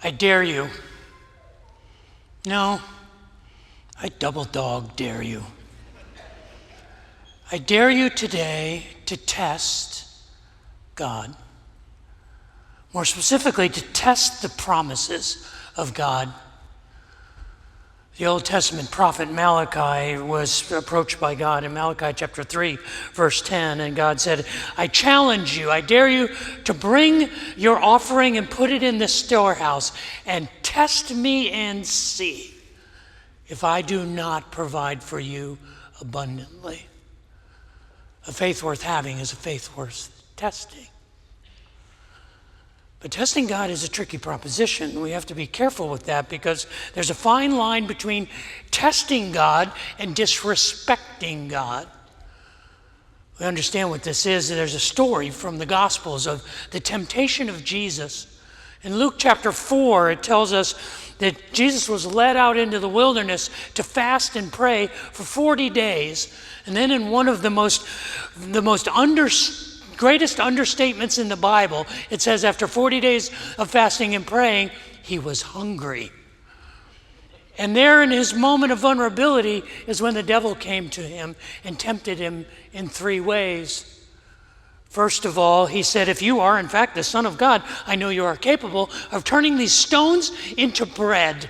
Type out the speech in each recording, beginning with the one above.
I dare you. No, I double dog dare you. I dare you today to test God. More specifically, to test the promises of God. The Old Testament prophet Malachi was approached by God in Malachi chapter 3, verse 10, and God said, I challenge you, I dare you to bring your offering and put it in the storehouse and test me and see if I do not provide for you abundantly. A faith worth having is a faith worth testing. But testing God is a tricky proposition. We have to be careful with that because there's a fine line between testing God and disrespecting God. We understand what this is. There's a story from the Gospels of the temptation of Jesus. In Luke chapter 4, it tells us that Jesus was led out into the wilderness to fast and pray for 40 days. And then in one of the greatest understatements in the Bible, it says after 40 days of fasting and praying, he was hungry. And there in his moment of vulnerability is when the devil came to him and tempted him in 3 ways. First of all, he said, if you are in fact the Son of God, I know you are capable of turning these stones into bread.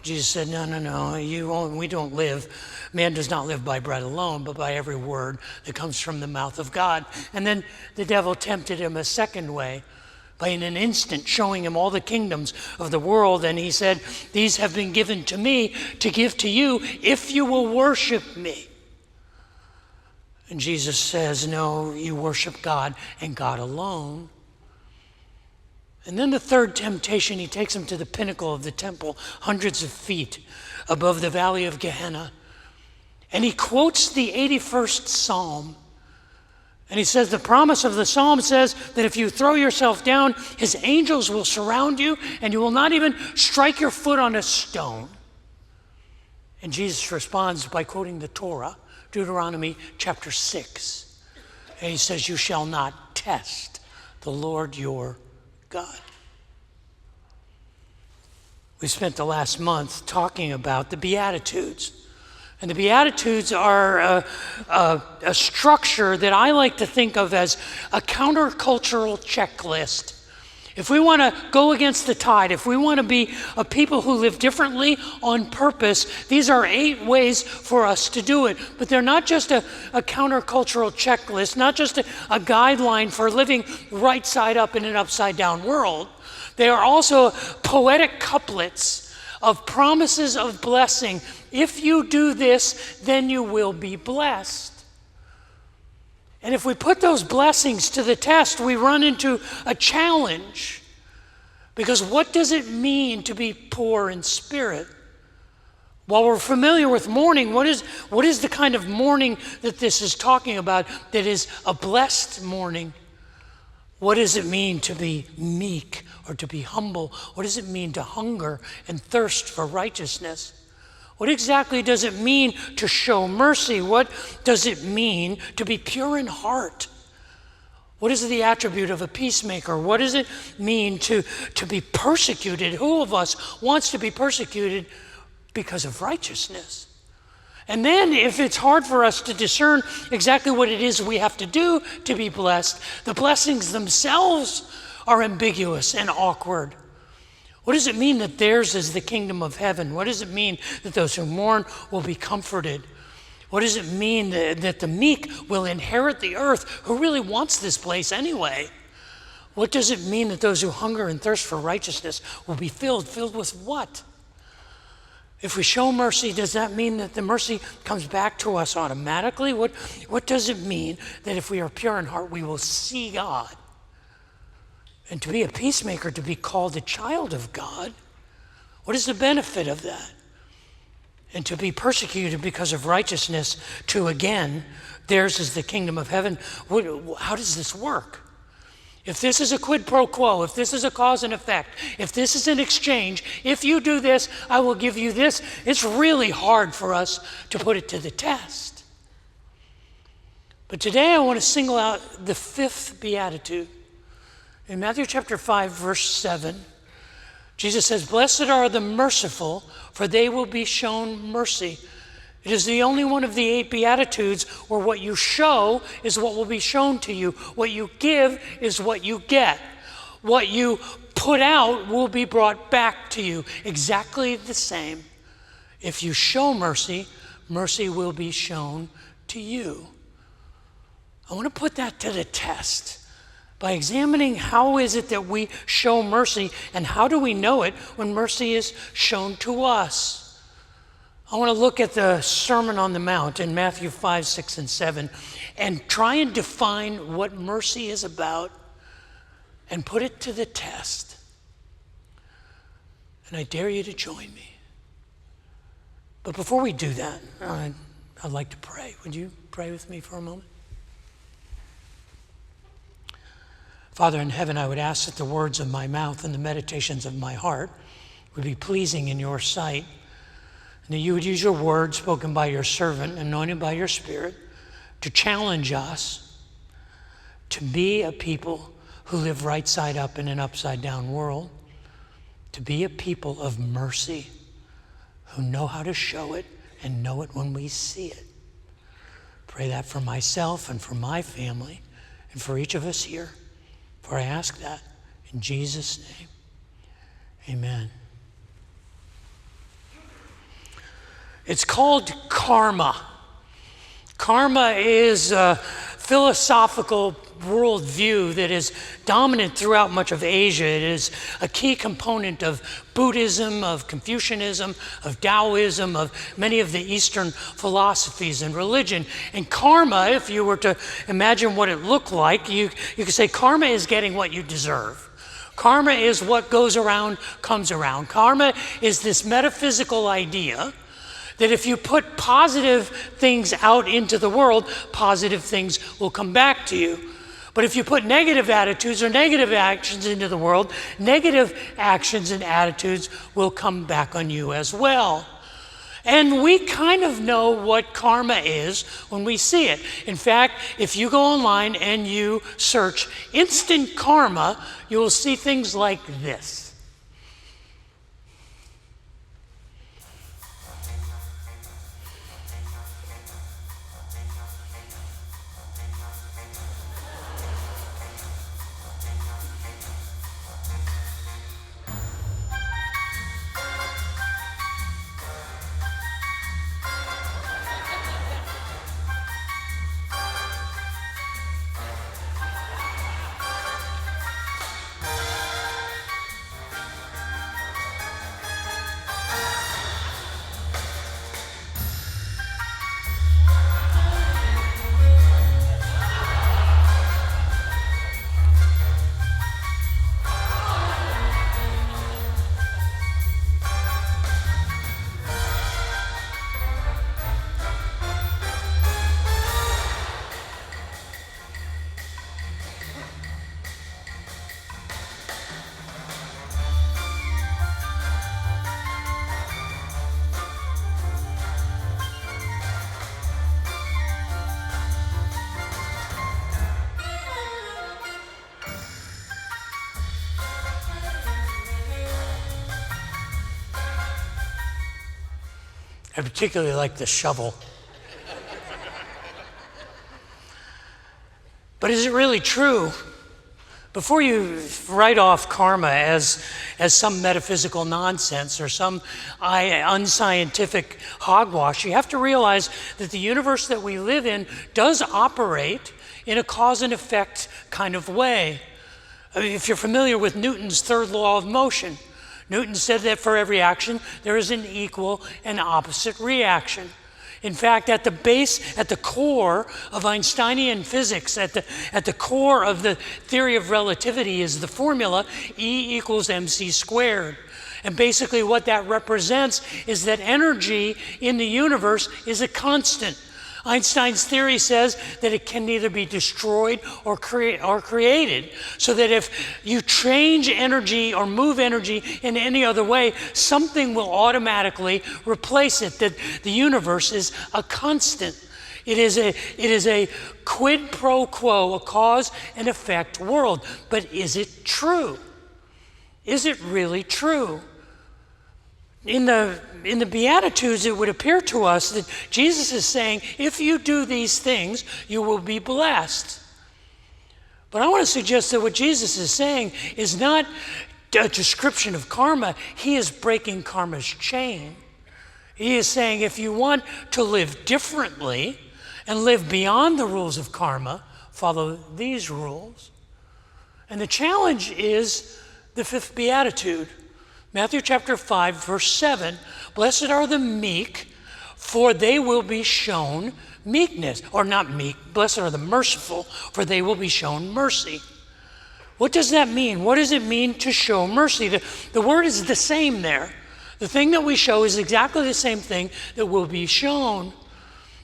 Jesus said, no, we don't live. Man does not live by bread alone, but by every word that comes from the mouth of God. And then the devil tempted him a second way by in an instant showing him all the kingdoms of the world. And he said, these have been given to me to give to you if you will worship me. And Jesus says, no, you worship God and God alone. And then the third temptation, he takes him to the pinnacle of the temple, hundreds of feet above the valley of Gehenna. And he quotes the 81st Psalm. And he says, the promise of the Psalm says that if you throw yourself down, his angels will surround you and you will not even strike your foot on a stone. And Jesus responds by quoting the Torah, Deuteronomy chapter 6. And he says, you shall not test the Lord your God. We spent the last month talking about the Beatitudes. And the Beatitudes are a structure that I like to think of as a countercultural checklist. If we want to go against the tide, if we want to be a people who live differently on purpose, these are 8 ways for us to do it. But they're not just a countercultural checklist, not just a guideline for living right side up in an upside down world. They are also poetic couplets of promises of blessing. If you do this, then you will be blessed. And if we put those blessings to the test, we run into a challenge. Because what does it mean to be poor in spirit? While we're familiar with mourning, what is the kind of mourning that this is talking about that is a blessed mourning? What does it mean to be meek or to be humble? What does it mean to hunger and thirst for righteousness? What exactly does it mean to show mercy? What does it mean to be pure in heart? What is the attribute of a peacemaker? What does it mean to be persecuted? Who of us wants to be persecuted because of righteousness? And then if it's hard for us to discern exactly what it is we have to do to be blessed, the blessings themselves are ambiguous and awkward. What does it mean that theirs is the kingdom of heaven? What does it mean that those who mourn will be comforted? What does it mean that the meek will inherit the earth? Who really wants this place anyway? What does it mean that those who hunger and thirst for righteousness will be filled? Filled with what? If we show mercy, does that mean that the mercy comes back to us automatically? What does it mean that if we are pure in heart, we will see God? And to be a peacemaker, to be called a child of God, what is the benefit of that? And to be persecuted because of righteousness, to again, theirs is the kingdom of heaven. How does this work? If this is a quid pro quo, if this is a cause and effect, if this is an exchange, if you do this, I will give you this, it's really hard for us to put it to the test. But today I want to single out the 5th beatitude. In Matthew chapter 5, verse 7, Jesus says, blessed are the merciful, for they will be shown mercy. It is the only one of the 8 Beatitudes where what you show is what will be shown to you. What you give is what you get. What you put out will be brought back to you. Exactly the same. If you show mercy, mercy will be shown to you. I want to put that to the test by examining how is it that we show mercy and how do we know it when mercy is shown to us. I want to look at the Sermon on the Mount in Matthew 5, 6, and 7 and try and define what mercy is about and put it to the test. And I dare you to join me. But before we do that, I'd like to pray. Would you pray with me for a moment? Father in heaven, I would ask that the words of my mouth and the meditations of my heart would be pleasing in your sight, and that you would use your word spoken by your servant, anointed by your Spirit, to challenge us to be a people who live right side up in an upside down world, to be a people of mercy who know how to show it and know it when we see it. Pray that for myself and for my family and for each of us here. For I ask that in Jesus' name. Amen. It's called karma. Karma is a philosophical worldview that is dominant throughout much of Asia. It is a key component of Buddhism, of Confucianism, of Taoism, of many of the Eastern philosophies and religion. And karma, if you were to imagine what it looked like, you could say karma is getting what you deserve. Karma is what goes around, comes around. Karma is this metaphysical idea that if you put positive things out into the world, positive things will come back to you. But if you put negative attitudes or negative actions into the world, negative actions and attitudes will come back on you as well. And we kind of know what karma is when we see it. In fact, if you go online and you search instant karma, you will see things like this. I particularly like the shovel. But is it really true? Before you write off karma as some metaphysical nonsense or some unscientific hogwash, you have to realize that the universe that we live in does operate in a cause and effect kind of way. I mean, if you're familiar with Newton's third law of motion, Newton said that for every action, there is an equal and opposite reaction. In fact, at the base, at the core of Einsteinian physics, at the core of the theory of relativity is the formula E equals mc squared. And basically what that represents is that energy in the universe is a constant. Einstein's theory says that it can neither be destroyed or created, so that if you change energy or move energy in any other way, something will automatically replace it, that the universe is a constant. It is a quid pro quo, a cause and effect world. But is it true? Is it really true? In the Beatitudes, it would appear to us that Jesus is saying, if you do these things, you will be blessed. But I want to suggest that what Jesus is saying is not a description of karma. He is breaking karma's chain. He is saying, if you want to live differently and live beyond the rules of karma, follow these rules. And the challenge is the fifth beatitude. Matthew chapter 5, verse 7, blessed are the meek, for they will be shown meekness. Or not meek, blessed are the merciful, for they will be shown mercy. What does that mean? What does it mean to show mercy? The word is the same there. The thing that we show is exactly the same thing that will be shown.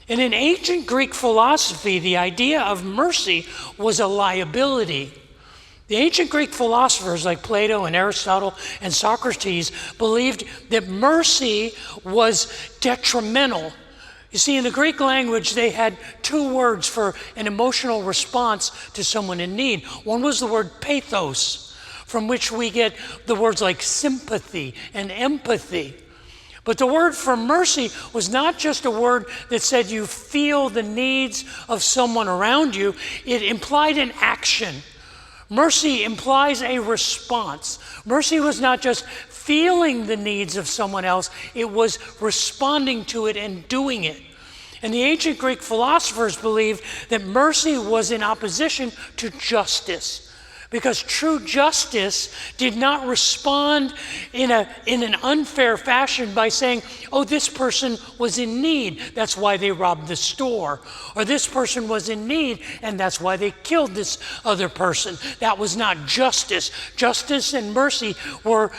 And in ancient Greek philosophy, the idea of mercy was a liability. The ancient Greek philosophers like Plato and Aristotle and Socrates believed that mercy was detrimental. You see, in the Greek language, they had two words for an emotional response to someone in need. One was the word pathos, from which we get the words like sympathy and empathy. But the word for mercy was not just a word that said you feel the needs of someone around you. It implied an action. Mercy implies a response. Mercy was not just feeling the needs of someone else, it was responding to it and doing it. And the ancient Greek philosophers believed that mercy was in opposition to justice, because true justice did not respond in an unfair fashion by saying, oh, this person was in need, that's why they robbed the store. Or this person was in need, and that's why they killed this other person. That was not justice. Justice and mercy were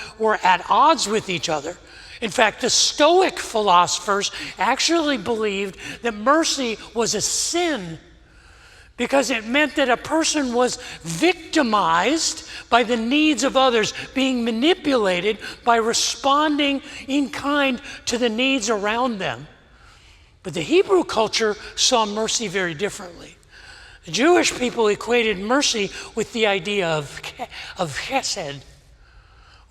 at odds with each other. In fact, the Stoic philosophers actually believed that mercy was a sin, because it meant that a person was victimized by the needs of others, being manipulated by responding in kind to the needs around them. But the Hebrew culture saw mercy very differently. The Jewish people equated mercy with the idea of chesed.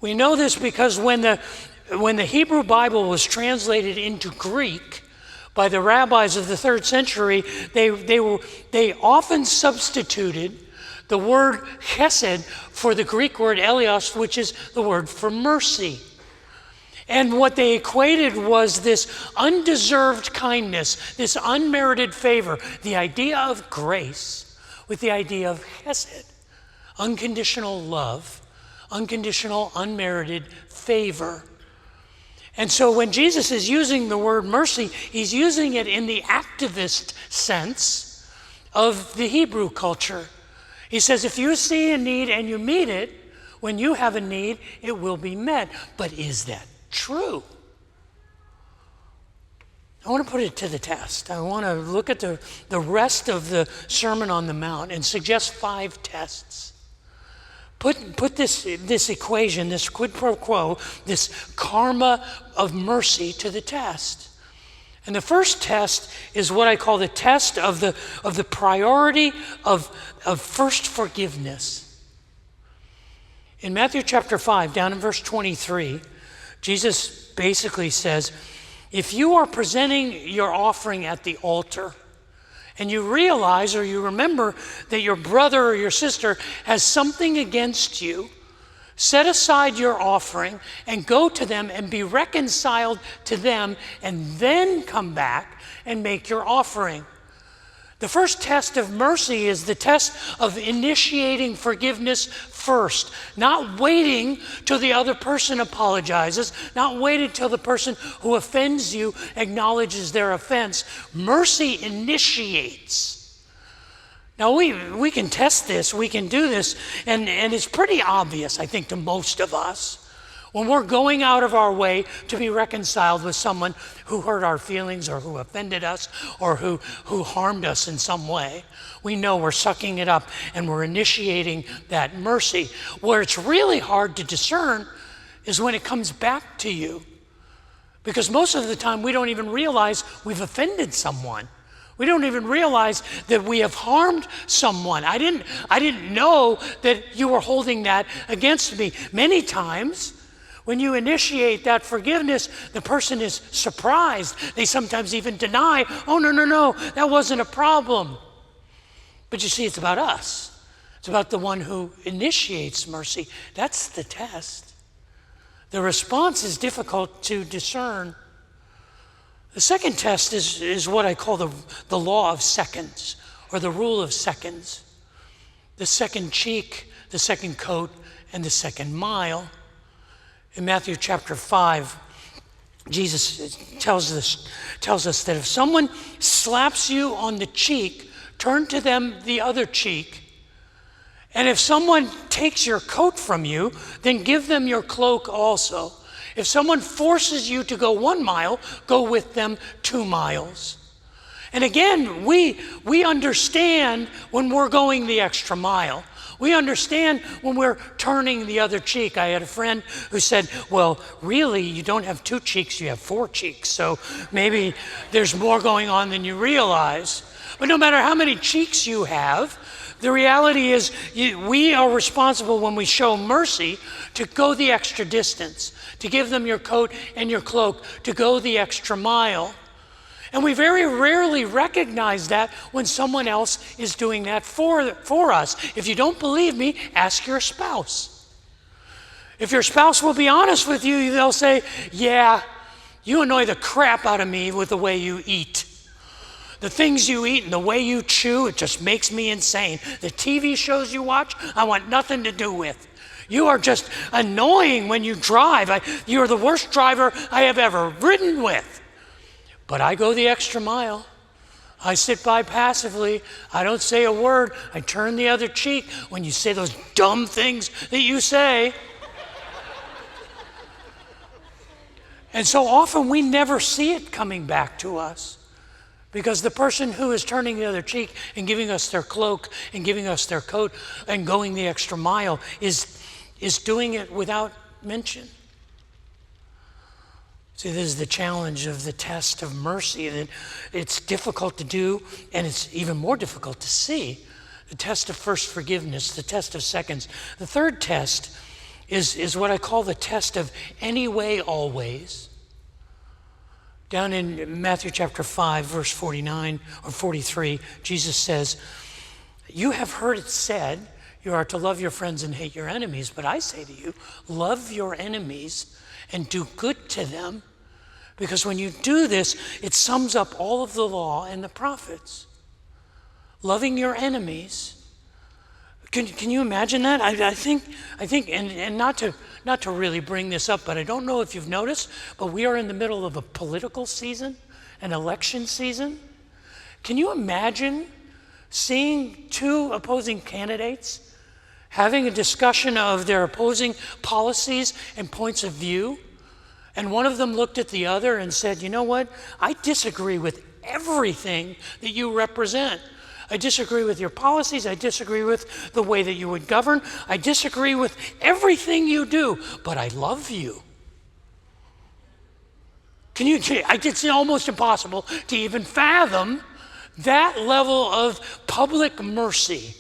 We know this because when the Hebrew Bible was translated into Greek by the rabbis of the 3rd century, they often substituted the word chesed for the Greek word elios, which is the word for mercy. And what they equated was this undeserved kindness, this unmerited favor, the idea of grace with the idea of chesed, unconditional love, unconditional, unmerited favor. And so when Jesus is using the word mercy, he's using it in the activist sense of the Hebrew culture. He says, if you see a need and you meet it, when you have a need, it will be met. But is that true? I want to put it to the test. I want to look at the rest of the Sermon on the Mount and suggest 5 tests. Put this equation, this quid pro quo, this karma of mercy to the test. And the first test is what I call the test of the priority of first forgiveness. In Matthew chapter 5, down in verse 23, Jesus basically says, if you are presenting your offering at the altar, and you realize or you remember that your brother or your sister has something against you, set aside your offering and go to them and be reconciled to them, and then come back and make your offering. The first test of mercy is the test of initiating forgiveness first, not waiting till the other person apologizes, not waiting till the person who offends you acknowledges their offense. Mercy initiates. Now we can test this, we can do this, and it's pretty obvious, I think, to most of us. When we're going out of our way to be reconciled with someone who hurt our feelings or who offended us or who harmed us in some way, we know we're sucking it up and we're initiating that mercy. Where it's really hard to discern is when it comes back to you. Because most of the time we don't even realize we've offended someone. We don't even realize that we have harmed someone. I didn't know that you were holding that against me. Many times, when you initiate that forgiveness, the person is surprised. They sometimes even deny, oh, no, that wasn't a problem. But you see, it's about us. It's about the one who initiates mercy. That's the test. The response is difficult to discern. The second test is what I call the law of seconds, or the rule of seconds. The second cheek, the second coat, and the second mile. In Matthew chapter 5, Jesus tells us that if someone slaps you on the cheek, turn to them the other cheek. And if someone takes your coat from you, then give them your cloak also. If someone forces you to go 1 mile, go with them 2 miles. And again, we understand when we're going the extra mile. We understand when we're turning the other cheek. I had a friend who said, well, really, you don't have 2 cheeks, you have 4 cheeks. So maybe there's more going on than you realize. But no matter how many cheeks you have, the reality is we are responsible when we show mercy to go the extra distance, to give them your coat and your cloak, to go the extra mile. And we very rarely recognize that when someone else is doing that for us. If you don't believe me, ask your spouse. If your spouse will be honest with you, they'll say, yeah, you annoy the crap out of me with the way you eat. The things you eat and the way you chew, it just makes me insane. The TV shows you watch, I want nothing to do with. You are just annoying when you drive. You're the worst driver I have ever ridden with. But I go the extra mile. I sit by passively. I don't say a word. I turn the other cheek when you say those dumb things that you say. And so often we never see it coming back to us. Because the person who is turning the other cheek and giving us their cloak and giving us their coat and going the extra mile is doing it without mention. See, this is the challenge of the test of mercy, that it's difficult to do, and it's even more difficult to see. The test of first forgiveness, the test of seconds. The third test is what I call the test of anyway, always. Down in Matthew chapter 5, verse 49 or 43, Jesus says, you have heard it said, you are to love your friends and hate your enemies. But I say to you, love your enemies and do good to them. Because when you do this, it sums up all of the law and the prophets. Loving your enemies. Can you imagine that? I think, and not to really bring this up, but I don't know if you've noticed, but we are in the middle of a political season, an election season. Can you imagine seeing 2 opposing candidates having a discussion of their opposing policies and points of view? And one of them looked at the other and said, you know what? I disagree with everything that you represent. I disagree with your policies. I disagree with the way that you would govern. I disagree with everything you do, but I love you. It's almost impossible to even fathom that level of public mercy.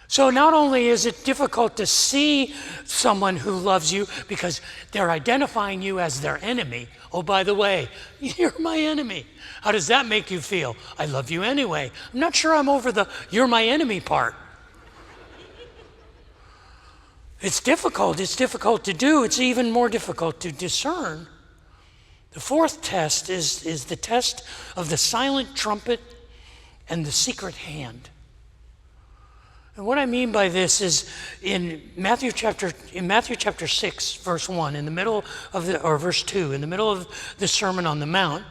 So not only is it difficult to see someone who loves you because they're identifying you as their enemy. Oh, by the way, you're my enemy. How does that make you feel? I love you anyway. I'm not sure I'm over the you're my enemy part. It's difficult. It's difficult to do. It's even more difficult to discern. The fourth test is the test of the silent trumpet and the secret hand. And what I mean by this is in Matthew chapter 6, verse 1, in the middle of verse 2, in the middle of the Sermon on the Mount,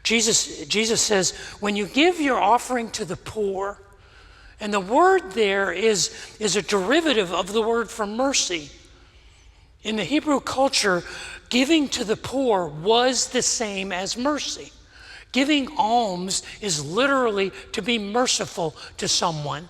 Jesus says, when you give your offering to the poor, and the word there is a derivative of the word for mercy. In the Hebrew culture, giving to the poor was the same as mercy. Giving alms is literally to be merciful to someone.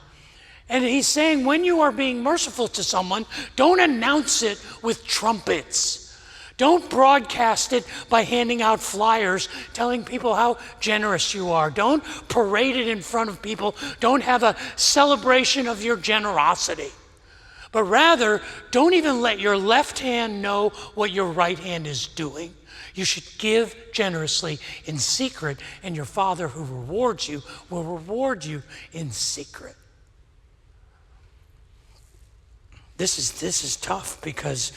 And he's saying when you are being merciful to someone, don't announce it with trumpets. Don't broadcast it by handing out flyers telling people how generous you are. Don't parade it in front of people. Don't have a celebration of your generosity. But rather, don't even let your left hand know what your right hand is doing. You should give generously in secret, and your Father who rewards you will reward you in secret. This is tough because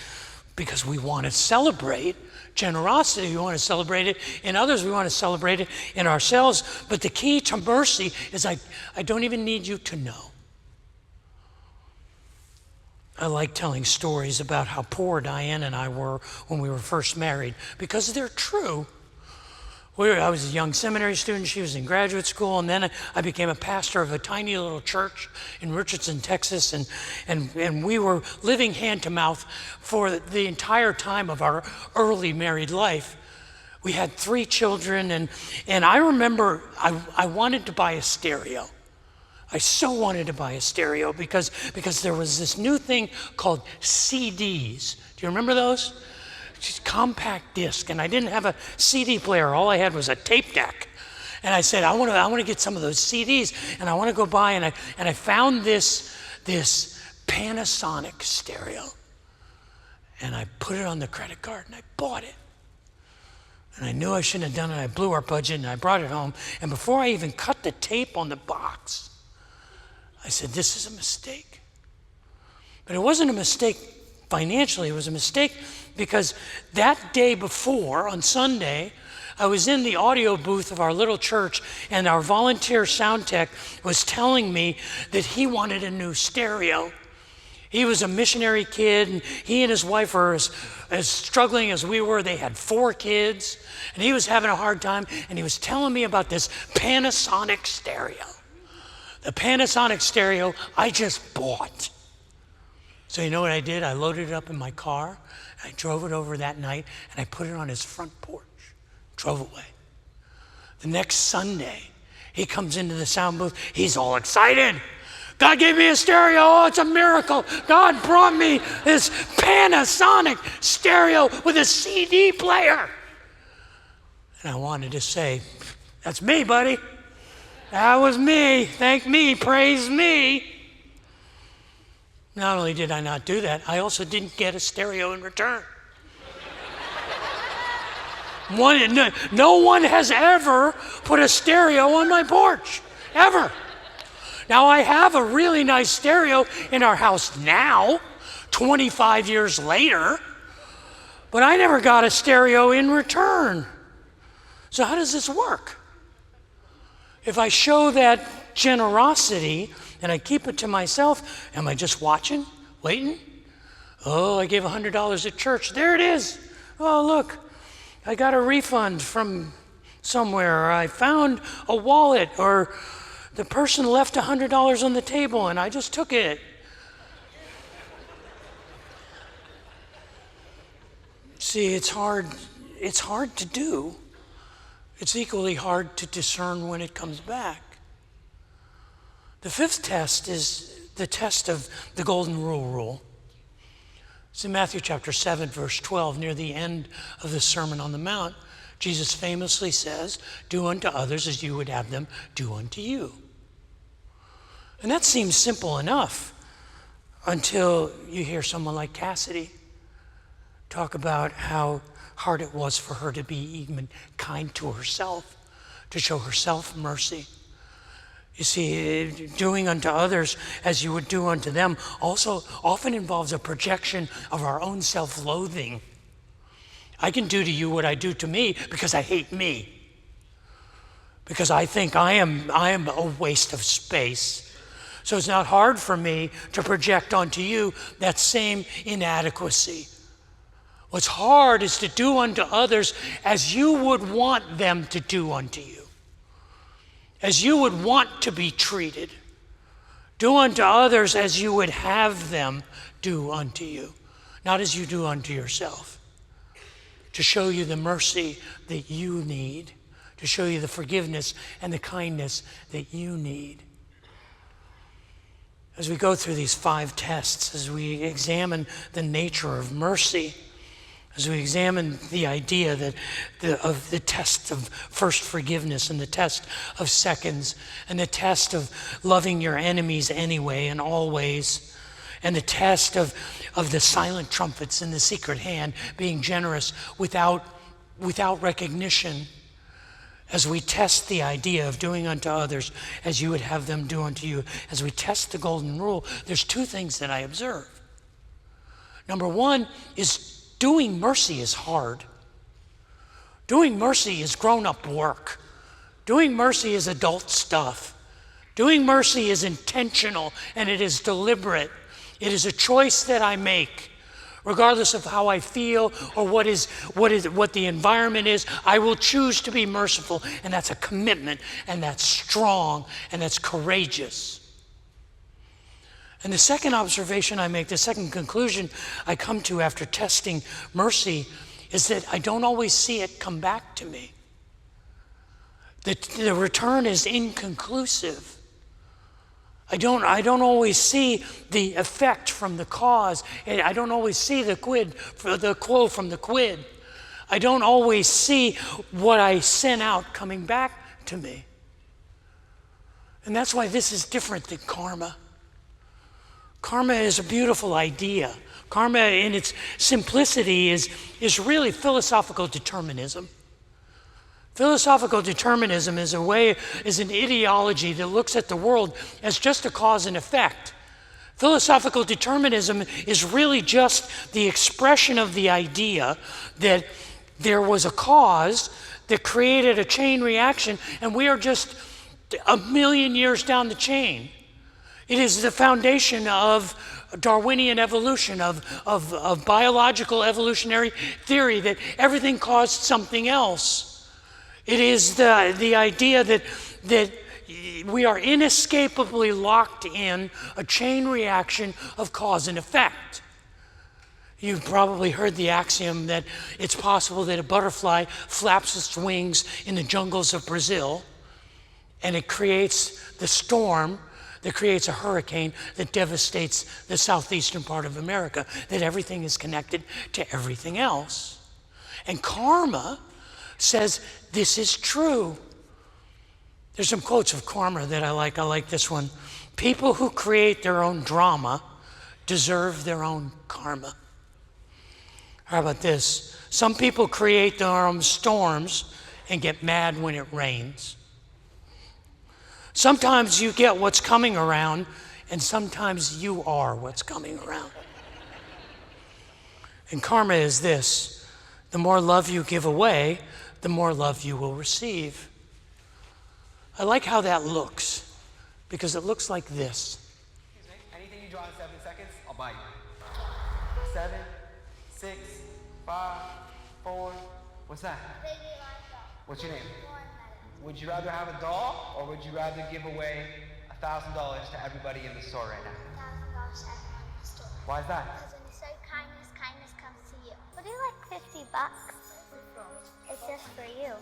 we want to celebrate generosity. We want to celebrate it in others. We want to celebrate it in ourselves. But the key to mercy is I don't even need you to know. I like telling stories about how poor Diane and I were when we were first married because they're true. I was a young seminary student, she was in graduate school, and then I became a pastor of a tiny little church in Richardson, Texas, and we were living hand to mouth for the entire time of our early married life. We had 3 children, and I remember I wanted to buy a stereo. I so wanted to buy a stereo because there was this new thing called CDs. Do you remember those? Just compact disc, and I didn't have a CD player. All I had was a tape deck. And I said, I want to get some of those CDs, and I want to go buy, and I found this Panasonic stereo. And I put it on the credit card, and I bought it. And I knew I shouldn't have done it. I blew our budget, and I brought it home. And before I even cut the tape on the box, I said, this is a mistake. But it wasn't a mistake financially. It was a mistake because that day before, on Sunday, I was in the audio booth of our little church, and our volunteer sound tech was telling me that he wanted a new stereo. He was a missionary kid, and he and his wife were as struggling as we were. They had 4 kids, and he was having a hard time, and he was telling me about this Panasonic stereo. The Panasonic stereo I just bought. So you know what I did? I loaded it up in my car, I drove it over that night, and I put it on his front porch, drove away. The next Sunday, he comes into the sound booth, he's all excited. God gave me a stereo, oh, it's a miracle. God brought me this Panasonic stereo with a CD player. And I wanted to say, that's me, buddy. That was me. Thank me. Praise me. Not only did I not do that, I also didn't get a stereo in return. No one has ever put a stereo on my porch, ever. Now, I have a really nice stereo in our house now, 25 years later, but I never got a stereo in return. So how does this work? If I show that generosity and I keep it to myself, am I just watching, waiting? Oh, I gave $100 at church. There it is. Oh, look, I got a refund from somewhere, or I found a wallet, or the person left $100 on the table and I just took it. See, it's hard to do. It's equally hard to discern when it comes back. The 5th test is the test of the golden rule. It's in Matthew chapter 7, verse 12, near the end of the Sermon on the Mount. Jesus famously says, do unto others as you would have them do unto you. And that seems simple enough until you hear someone like Cassidy talk about how hard it was for her to be even kind to herself, to show herself mercy. You see, doing unto others as you would do unto them also often involves a projection of our own self-loathing. I can do to you what I do to me because I hate me, because I think I am a waste of space. So it's not hard for me to project onto you that same inadequacy. What's hard is to do unto others as you would want them to do unto you, as you would want to be treated. Do unto others as you would have them do unto you, not as you do unto yourself, to show you the mercy that you need, to show you the forgiveness and the kindness that you need. As we go through these 5 tests, as we examine the nature of mercy, as we examine the idea that of the test of first forgiveness and the test of seconds and the test of loving your enemies anyway and always, and the test of the silent trumpets in the secret hand, being generous without recognition, as we test the idea of doing unto others as you would have them do unto you, as we test the golden rule, there's two things that I observe. Number one is doing mercy is hard. Doing mercy is grown-up work. Doing mercy is adult stuff. Doing mercy is intentional and it is deliberate. It is a choice that I make. Regardless of how I feel or what the environment is, I will choose to be merciful, and that's a commitment, and that's strong, and that's courageous. And the second observation I make, the second conclusion I come to after testing mercy, is that I don't always see it come back to me. The return is inconclusive. I don't always see the effect from the cause. I don't always see the quo from the quid. I don't always see what I sent out coming back to me. And that's why this is different than karma. Karma is a beautiful idea. Karma in its simplicity is really philosophical determinism. Philosophical determinism is an ideology that looks at the world as just a cause and effect. Philosophical determinism is really just the expression of the idea that there was a cause that created a chain reaction, and we are just a million years down the chain. It is the foundation of Darwinian evolution, of biological evolutionary theory, that everything caused something else. It is the idea that we are inescapably locked in a chain reaction of cause and effect. You've probably heard the axiom that it's possible that a butterfly flaps its wings in the jungles of Brazil, and it creates the storm that creates a hurricane that devastates the southeastern part of America, that everything is connected to everything else. And karma says this is true. There's some quotes of karma that I like. I like this one. People who create their own drama deserve their own karma. How about this? Some people create their own storms and get mad when it rains. Sometimes you get what's coming around, and sometimes you are what's coming around. And karma is this: the more love you give away, the more love you will receive. I like how that looks, because it looks like this. Excuse me, anything you draw in 7 seconds, I'll buy you. 7, 6, 5, 4, what's that? What's your name? Would you rather have a doll, or would you rather give away $1,000 to everybody in the store right now? $1,000 to everyone in the store. Why is that? Because when you say kindness, kindness comes to you. Would you like $50? It's just for you.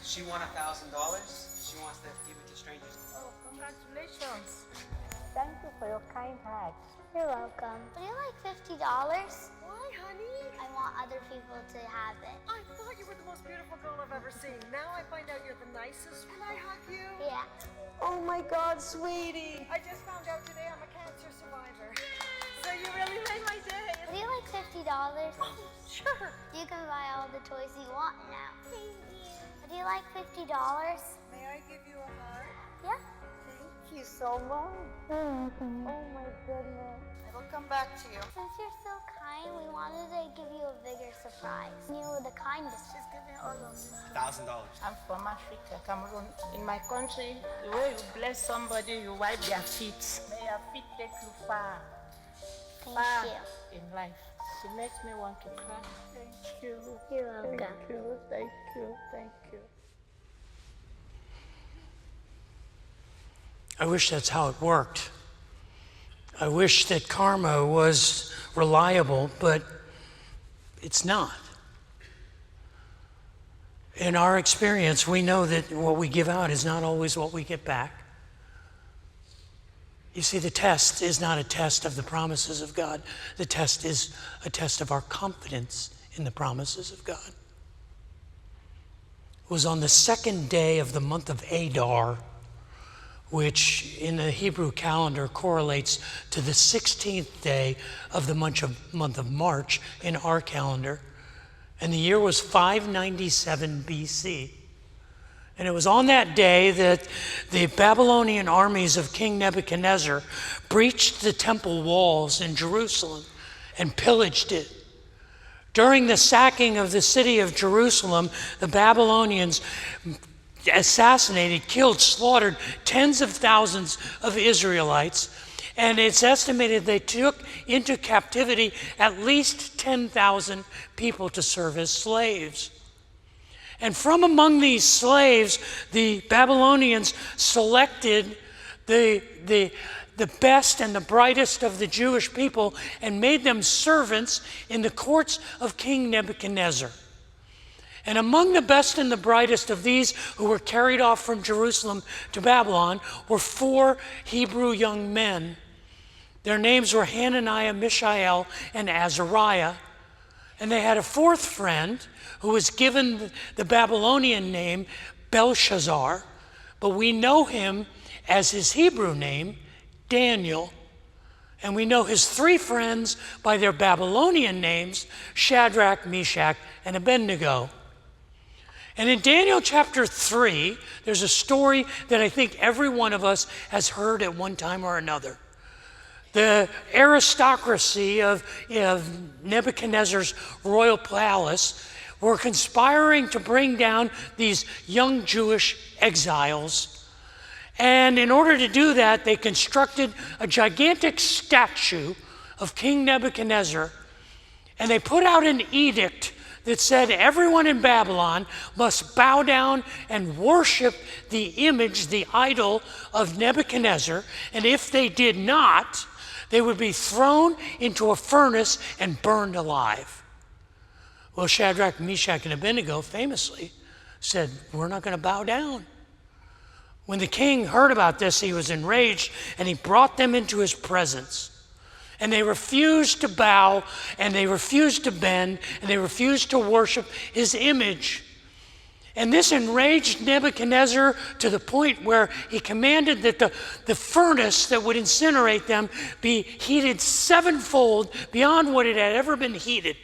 She won $1,000. She wants to give it to strangers. Oh, congratulations. Thank you for your kind heart. You're welcome. Would you like $50? Why, honey? I want other people to have it. I thought you were the most beautiful girl I've ever seen. Now I find out you're the nicest. Can I hug you? Yeah. Oh my God, sweetie. I just found out today I'm a cancer survivor. So you really made my day. Would you like $50? Sure. You can buy all the toys you want now. Thank you. Would you like $50? May I give you a hug? Yeah. Thank you so much. Oh my goodness. I will come back to you. Since you're so kind, we wanted to give you a bigger surprise. You were the kindest. Just give me all those. $1,000. I'm from Africa, Cameroon. In my country, the way you bless somebody, you wipe their feet. May your feet take you far, Thank far you. in life. She makes me want to cry. Thank you. You're welcome. Thank you. Thank you. Thank you. I wish that's how it worked. I wish that karma was reliable, but it's not. In our experience, we know that what we give out is not always what we get back. You see, the test is not a test of the promises of God. The test is a test of our confidence in the promises of God. It was on the second day of the month of Adar, which in the Hebrew calendar correlates to the 16th day of the month of March in our calendar. And the year was 597 BC. And it was on that day that the Babylonian armies of King Nebuchadnezzar breached the temple walls in Jerusalem and pillaged it. During the sacking of the city of Jerusalem, the Babylonians assassinated, killed, slaughtered tens of thousands of Israelites. And it's estimated they took into captivity at least 10,000 people to serve as slaves. And from among these slaves, the Babylonians selected the best and the brightest of the Jewish people and made them servants in the courts of King Nebuchadnezzar. And among the best and the brightest of these who were carried off from Jerusalem to Babylon were 4 Hebrew young men. Their names were Hananiah, Mishael, and Azariah. And they had a 4th friend who was given the Babylonian name Belshazzar, but we know him as his Hebrew name, Daniel. And we know his 3 friends by their Babylonian names, Shadrach, Meshach, and Abednego. And in Daniel chapter 3, there's a story that I think every one of us has heard at one time or another. The aristocracy of Nebuchadnezzar's royal palace were conspiring to bring down these young Jewish exiles. And in order to do that, they constructed a gigantic statue of King Nebuchadnezzar, and they put out an edict that said everyone in Babylon must bow down and worship the image, the idol of Nebuchadnezzar, and if they did not, they would be thrown into a furnace and burned alive. Well, Shadrach, Meshach, and Abednego famously said, we're not going to bow down. When the king heard about this, he was enraged, and he brought them into his presence. And they refused to bow, and they refused to bend, and they refused to worship his image. And this enraged Nebuchadnezzar to the point where he commanded that the furnace that would incinerate them be heated 7-fold beyond what it had ever been heated.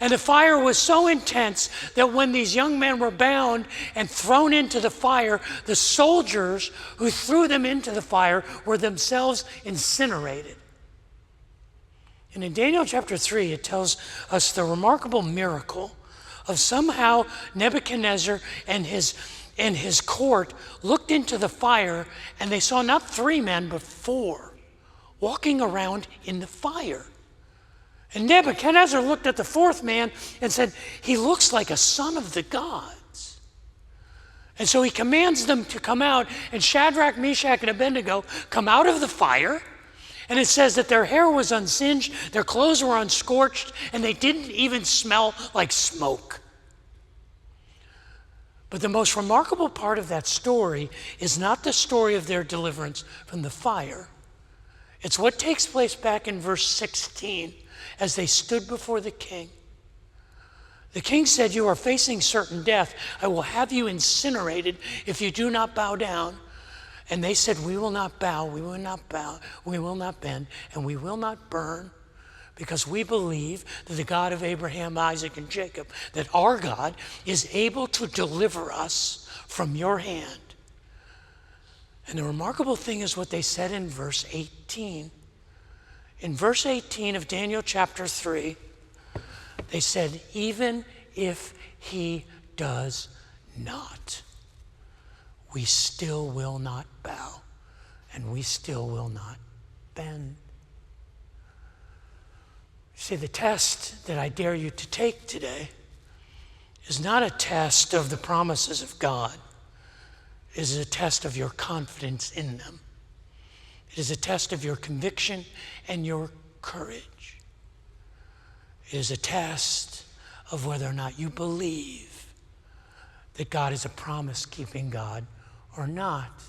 And the fire was so intense that when these young men were bound and thrown into the fire, the soldiers who threw them into the fire were themselves incinerated. And in Daniel chapter 3, it tells us the remarkable miracle of somehow Nebuchadnezzar and his court looked into the fire, and they saw not 3 men, but 4 walking around in the fire. And Nebuchadnezzar looked at the 4th man and said, he looks like a son of the gods. And so he commands them to come out, and Shadrach, Meshach, and Abednego come out of the fire. And it says that their hair was unsinged, their clothes were unscorched, and they didn't even smell like smoke. But the most remarkable part of that story is not the story of their deliverance from the fire. It's what takes place back in verse 16 as they stood before the king. The king said, you are facing certain death. I will have you incinerated if you do not bow down. And they said, we will not bow, we will not bow, we will not bend, and we will not burn, because we believe that the God of Abraham, Isaac, and Jacob, that our God is able to deliver us from your hand. And the remarkable thing is what they said in verse 18. In verse 18 of Daniel chapter 3, they said, even if he does not, we still will not bow, and we still will not bend. See, the test that I dare you to take today is not a test of the promises of God. It is a test of your confidence in them. It is a test of your conviction and your courage. It is a test of whether or not you believe that God is a promise-keeping God or not.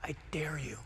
I dare you